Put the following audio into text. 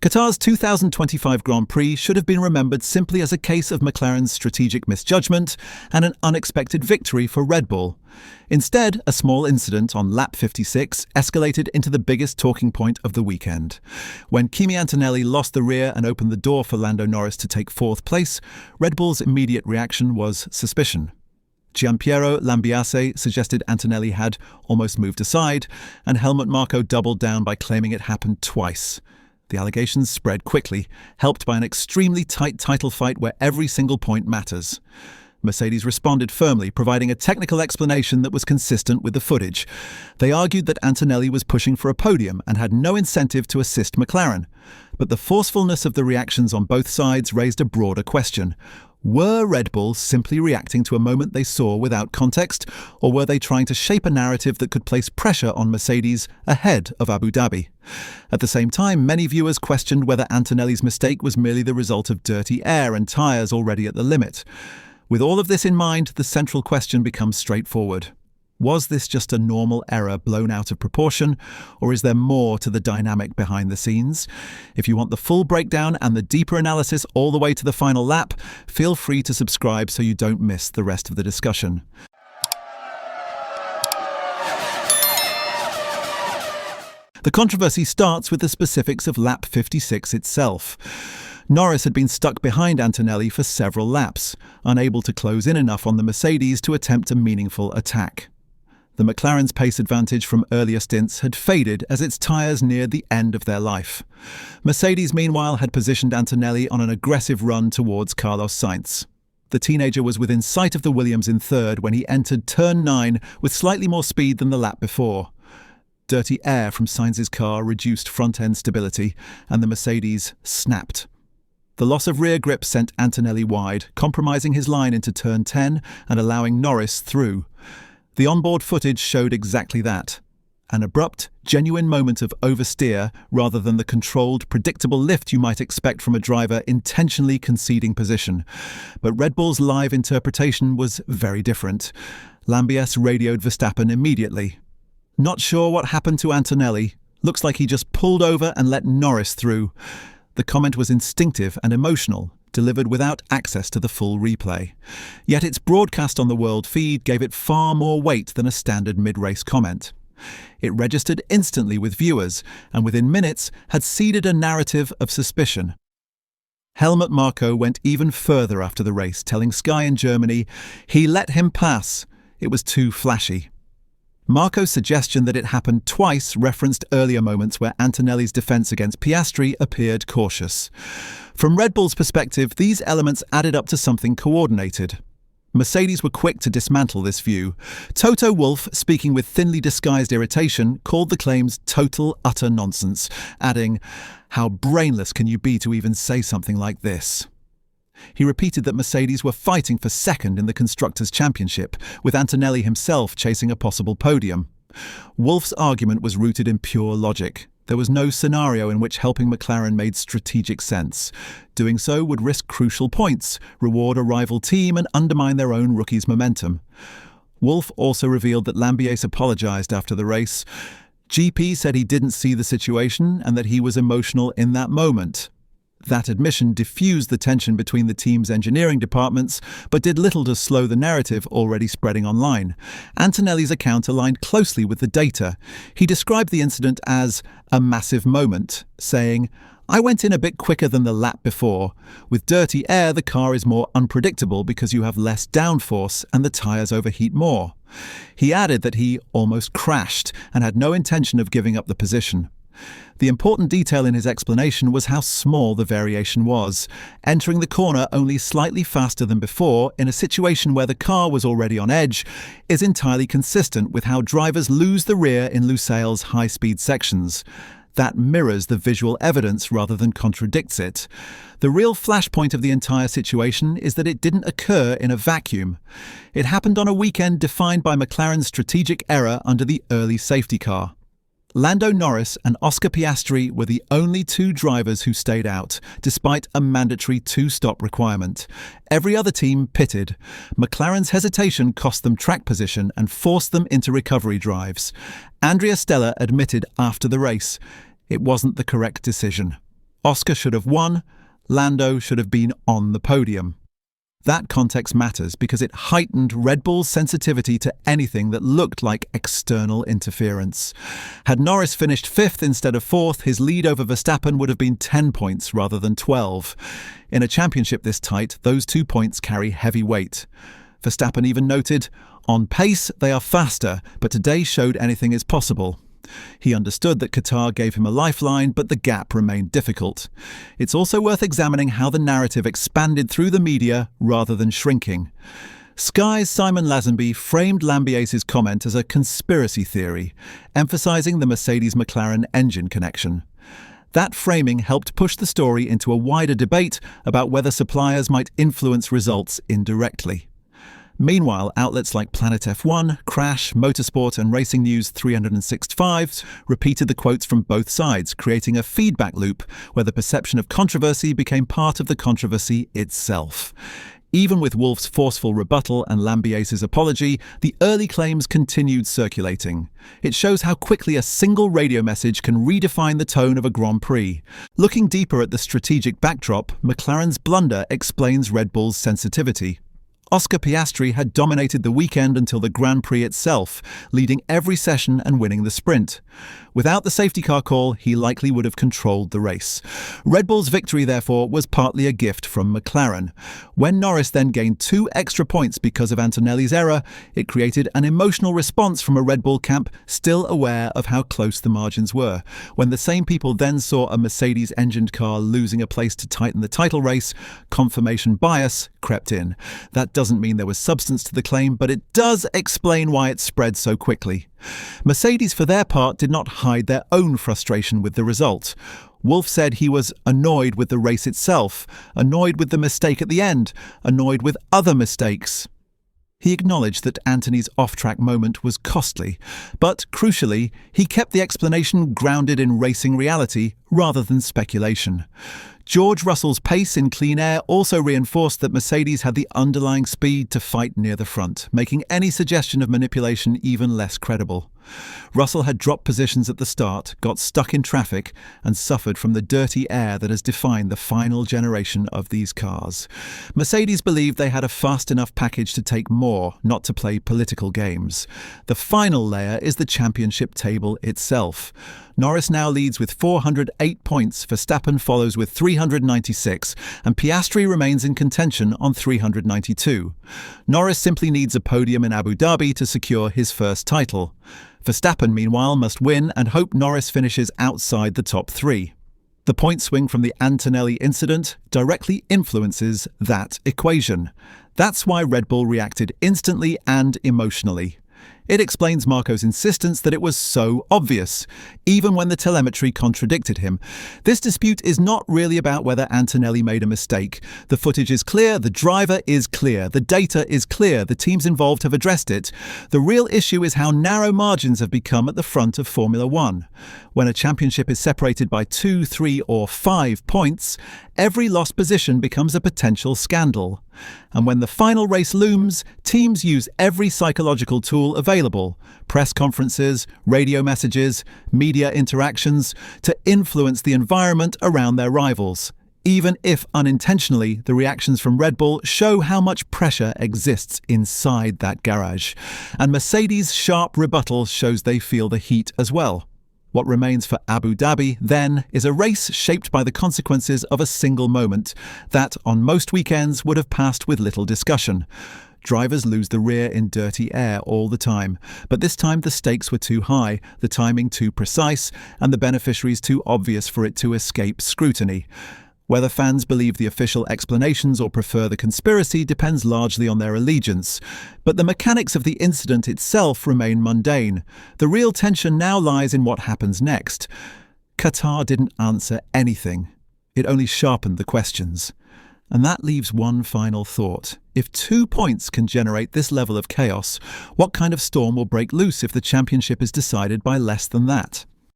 Qatar's 2025 Grand Prix should have been remembered simply as a case of McLaren's strategic misjudgment and an unexpected victory for Red Bull. Instead, a small incident on lap 56 escalated into the biggest talking point of the weekend. When Kimi Antonelli lost the rear and opened the door for Lando Norris to take fourth place, Red Bull's immediate reaction was suspicion. Gianpiero Lambiase suggested Antonelli had almost moved aside, and Helmut Marko doubled down by claiming it happened twice. The allegations spread quickly, helped by an extremely tight title fight where every single point matters. Mercedes responded firmly, providing a technical explanation that was consistent with the footage. They argued that Antonelli was pushing for a podium and had no incentive to assist McLaren. But the forcefulness of the reactions on both sides raised a broader question. Were Red Bull simply reacting to a moment they saw without context, or were they trying to shape a narrative that could place pressure on Mercedes ahead of Abu Dhabi? At the same time, many viewers questioned whether Antonelli's mistake was merely the result of dirty air and tyres already at the limit. With all of this in mind, the central question becomes straightforward. Was this just a normal error blown out of proportion, or is there more to the dynamic behind the scenes? If you want the full breakdown and the deeper analysis all the way to the final lap, feel free to subscribe so you don't miss the rest of the discussion. The controversy starts with the specifics of lap 56 itself. Norris had been stuck behind Antonelli for several laps, unable to close in enough on the Mercedes to attempt a meaningful attack. The McLaren's pace advantage from earlier stints had faded as its tyres neared the end of their life. Mercedes, meanwhile, had positioned Antonelli on an aggressive run towards Carlos Sainz. The teenager was within sight of the Williams in third when he entered turn 9 with slightly more speed than the lap before. Dirty air from Sainz's car reduced front-end stability, and the Mercedes snapped. The loss of rear grip sent Antonelli wide, compromising his line into turn 10 and allowing Norris through. The onboard footage showed exactly that. An abrupt, genuine moment of oversteer rather than the controlled, predictable lift you might expect from a driver intentionally conceding position. But Red Bull's live interpretation was very different. Lambiase radioed Verstappen immediately. Not sure what happened to Antonelli. Looks like he just pulled over and let Norris through. The comment was instinctive and emotional, delivered without access to the full replay. Yet its broadcast on the world feed gave it far more weight than a standard mid-race comment. It registered instantly with viewers, and within minutes had seeded a narrative of suspicion. Helmut Marko went even further after the race, telling Sky in Germany, he let him pass. It was too flashy. Marko's suggestion that it happened twice referenced earlier moments where Antonelli's defence against Piastri appeared cautious. From Red Bull's perspective, these elements added up to something coordinated. Mercedes were quick to dismantle this view. Toto Wolff, speaking with thinly disguised irritation, called the claims total, utter nonsense, adding, "How brainless can you be to even say something like this?" He repeated that Mercedes were fighting for second in the Constructors' Championship, with Antonelli himself chasing a possible podium. Wolff's argument was rooted in pure logic. There was no scenario in which helping McLaren made strategic sense. Doing so would risk crucial points, reward a rival team, and undermine their own rookie's momentum. Wolff also revealed that Lambiase apologised after the race. GP said he didn't see the situation and that he was emotional in that moment. That admission diffused the tension between the team's engineering departments, but did little to slow the narrative already spreading online. Antonelli's account aligned closely with the data. He described the incident as a massive moment, saying, "I went in a bit quicker than the lap before. With dirty air, the car is more unpredictable because you have less downforce and the tyres overheat more." He added that he almost crashed and had no intention of giving up the position. The important detail in his explanation was how small the variation was. Entering the corner only slightly faster than before, in a situation where the car was already on edge, is entirely consistent with how drivers lose the rear in Lusail's high-speed sections. That mirrors the visual evidence rather than contradicts it. The real flashpoint of the entire situation is that it didn't occur in a vacuum. It happened on a weekend defined by McLaren's strategic error under the early safety car. Lando Norris and Oscar Piastri were the only two drivers who stayed out, despite a mandatory two-stop requirement. Every other team pitted. McLaren's hesitation cost them track position and forced them into recovery drives. Andrea admitted after the race, it wasn't the correct decision. Oscar should have won, Lando should have been on the podium. That context matters because it heightened Red Bull's sensitivity to anything that looked like external interference. Had Norris finished 5th instead of 4th, his lead over Verstappen would have been 10 points rather than 12. In a championship this tight, those 2 points carry heavy weight. Verstappen even noted, "On pace, they are faster, but today showed anything is possible." He understood that Qatar gave him a lifeline, but the gap remained difficult. It's also worth examining how the narrative expanded through the media rather than shrinking. Sky's Simon Lazenby framed Lambiase's comment as a conspiracy theory, emphasizing the Mercedes-McLaren engine connection. That framing helped push the story into a wider debate about whether suppliers might influence results indirectly. Meanwhile, outlets like Planet F1, Crash, Motorsport and Racing News 365 repeated the quotes from both sides, creating a feedback loop where the perception of controversy became part of the controversy itself. Even with Wolff's forceful rebuttal and Lambiase's apology, the early claims continued circulating. It shows how quickly a single radio message can redefine the tone of a Grand Prix. Looking deeper at the strategic backdrop, McLaren's blunder explains Red Bull's sensitivity. Oscar Piastri had dominated the weekend until the Grand Prix itself, leading every session and winning the sprint. Without the safety car call, he likely would have controlled the race. Red Bull's victory, therefore, was partly a gift from McLaren. When Norris then gained 2 extra points because of Antonelli's error, it created an emotional response from a Red Bull camp still aware of how close the margins were. When the same people then saw a Mercedes-engined car losing a place to tighten the title race, confirmation bias crept in. That doesn't mean there was substance to the claim, but it does explain why it spread so quickly. Mercedes, for their part, did not hide their own frustration with the result. Wolff said he was annoyed with the race itself, annoyed with the mistake at the end, annoyed with other mistakes. He acknowledged that Anthony's off-track moment was costly, but, crucially, he kept the explanation grounded in racing reality rather than speculation. George Russell's pace in clean air also reinforced that Mercedes had the underlying speed to fight near the front, making any suggestion of manipulation even less credible. Russell had dropped positions at the start, got stuck in traffic, and suffered from the dirty air that has defined the final generation of these cars. Mercedes believed they had a fast enough package to take more, not to play political games. The final layer is the championship table itself. Norris now leads with 408 points, Verstappen follows with 396, and Piastri remains in contention on 392. Norris simply needs a podium in Abu Dhabi to secure his first title. Verstappen, meanwhile, must win and hope Norris finishes outside the top 3. The point swing from the Antonelli incident directly influences that equation. That's why Red Bull reacted instantly and emotionally. It explains Marko's insistence that it was so obvious, even when the telemetry contradicted him. This dispute is not really about whether Antonelli made a mistake. The footage is clear, the driver is clear, the data is clear, the teams involved have addressed it. The real issue is how narrow margins have become at the front of Formula One. When a championship is separated by 2, 3, or 5 points, every lost position becomes a potential scandal. And when the final race looms, teams use every psychological tool available, press conferences, radio messages, media interactions, to influence the environment around their rivals. Even if unintentionally, the reactions from Red Bull show how much pressure exists inside that garage. And Mercedes' sharp rebuttal shows they feel the heat as well. What remains for Abu Dhabi, then, is a race shaped by the consequences of a single moment that, on most weekends, would have passed with little discussion. Drivers lose the rear in dirty air all the time, but this time the stakes were too high, the timing too precise, and the beneficiaries too obvious for it to escape scrutiny. Whether fans believe the official explanations or prefer the conspiracy depends largely on their allegiance. But the mechanics of the incident itself remain mundane. The real tension now lies in what happens next. Qatar didn't answer anything. It only sharpened the questions. And that leaves one final thought. If 2 points can generate this level of chaos, what kind of storm will break loose if the championship is decided by less than that?